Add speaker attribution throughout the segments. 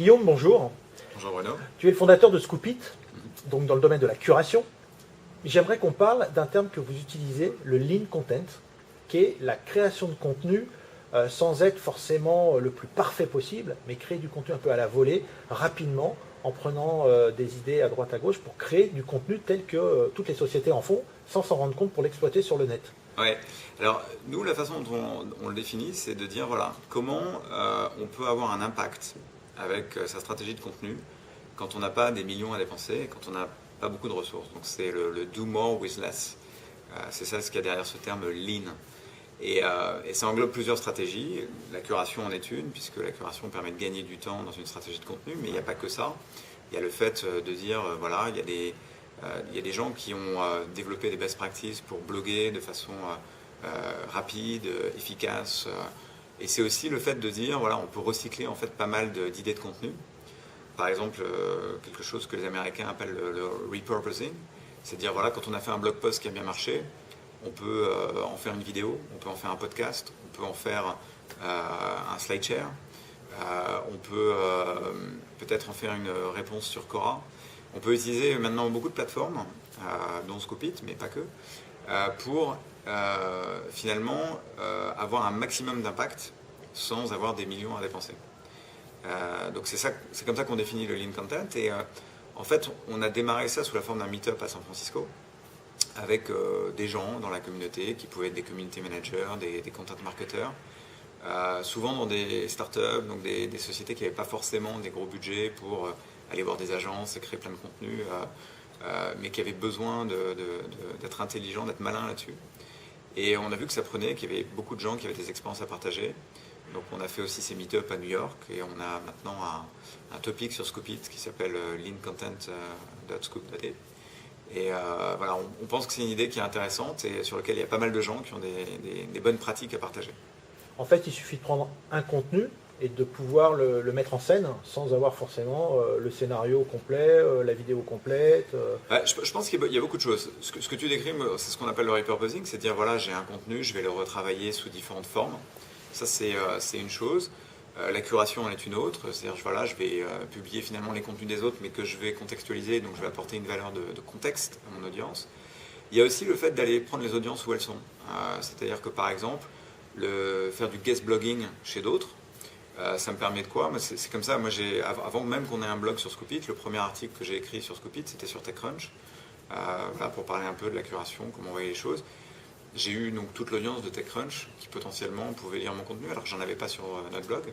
Speaker 1: Guillaume, bonjour.
Speaker 2: Bonjour Bruno.
Speaker 1: Tu es le fondateur de Scoopit, donc dans le domaine de la curation. J'aimerais qu'on parle d'un terme que vous utilisez, le lean content, qui est la création de contenu sans être forcément le plus parfait possible, mais créer du contenu un peu à la volée, rapidement, en prenant des idées à droite à gauche pour créer du contenu tel que toutes les sociétés en font, sans s'en rendre compte pour l'exploiter sur le net.
Speaker 2: Ouais. Alors nous, la façon dont on le définit, c'est de dire voilà comment on peut avoir un impact avec sa stratégie de contenu quand on n'a pas des millions à dépenser, quand on n'a pas beaucoup de ressources. Donc c'est le do more with less. C'est ça ce qu'il y a derrière ce terme lean. Et ça englobe plusieurs stratégies. La curation en est une, puisque la curation permet de gagner du temps dans une stratégie de contenu, mais il n'y a pas que ça. Il y a le fait de dire, voilà, il y a des gens qui ont développé des best practices pour bloguer de façon rapide, efficace. Et c'est aussi le fait de dire, voilà, on peut recycler en fait pas mal d'idées de contenu. Par exemple, quelque chose que les Américains appellent le repurposing. C'est dire, voilà, quand on a fait un blog post qui a bien marché, on peut en faire une vidéo, on peut en faire un podcast, on peut en faire un SlideShare, on peut peut-être en faire une réponse sur Quora. On peut utiliser maintenant beaucoup de plateformes, dont Scoopit, mais pas que, pour finalement avoir un maximum d'impact sans avoir des millions à dépenser. Donc c'est comme ça qu'on définit le lean content. Et en fait, on a démarré ça sous la forme d'un meet-up à San Francisco, avec des gens dans la communauté qui pouvaient être des community managers, des content marketeurs, souvent dans des startups, donc des sociétés qui n'avaient pas forcément des gros budgets pour aller voir des agences et créer plein de contenus, mais qui avaient besoin d'être intelligents, d'être malins là-dessus. Et on a vu que ça prenait, qu'il y avait beaucoup de gens qui avaient des expériences à partager. Donc on a fait aussi ces meet-ups à New York et on a maintenant un topic sur Scoopit qui s'appelle leancontent.scoop.it. Et voilà, on pense que c'est une idée qui est intéressante et sur laquelle il y a pas mal de gens qui ont des bonnes pratiques à partager.
Speaker 1: En fait, il suffit de prendre un contenu et de pouvoir le mettre en scène sans avoir forcément le scénario complet, la vidéo complète.
Speaker 2: Je pense qu'il y a beaucoup de choses. Ce que tu décris, c'est ce qu'on appelle le repurposing, c'est dire voilà, j'ai un contenu, je vais le retravailler sous différentes formes. Ça, c'est une chose. La curation en est une autre, c'est-à-dire voilà, je vais publier finalement les contenus des autres, mais que je vais contextualiser, donc je vais apporter une valeur de contexte à mon audience. Il y a aussi le fait d'aller prendre les audiences où elles sont. C'est-à-dire que par exemple, faire du guest blogging chez d'autres, ça me permet de quoi? C'est comme ça, moi avant même qu'on ait un blog sur Scoopit, le premier article que j'ai écrit sur Scoopit, c'était sur TechCrunch, voilà, pour parler un peu de la curation, comment on voyait les choses. J'ai eu donc toute l'audience de TechCrunch qui potentiellement pouvait lire mon contenu, alors que j'en avais pas sur notre blog.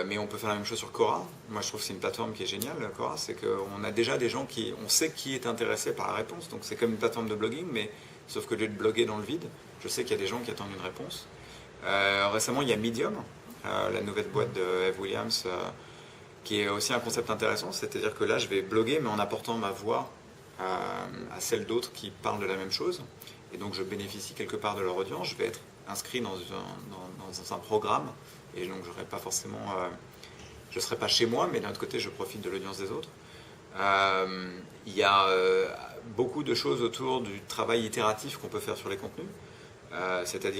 Speaker 2: Mais on peut faire la même chose sur Quora. Moi je trouve que c'est une plateforme qui est géniale, Quora, c'est qu'on a déjà des gens on sait qui est intéressé par la réponse, donc c'est comme une plateforme de blogging, mais sauf que au lieu de bloguer dans le vide, je sais qu'il y a des gens qui attendent une réponse. Récemment il y a Medium, la nouvelle boîte de Eve Williams, qui est aussi un concept intéressant, c'est-à-dire que là je vais bloguer mais en apportant ma voix à celle d'autres qui parlent de la même chose, et donc je bénéficie quelque part de leur audience, je vais être inscrit dans un programme, et donc je ne serai pas chez moi, mais d'un autre côté je profite de l'audience des autres. Il y a beaucoup de choses autour du travail itératif qu'on peut faire sur les contenus, c'est-à-dire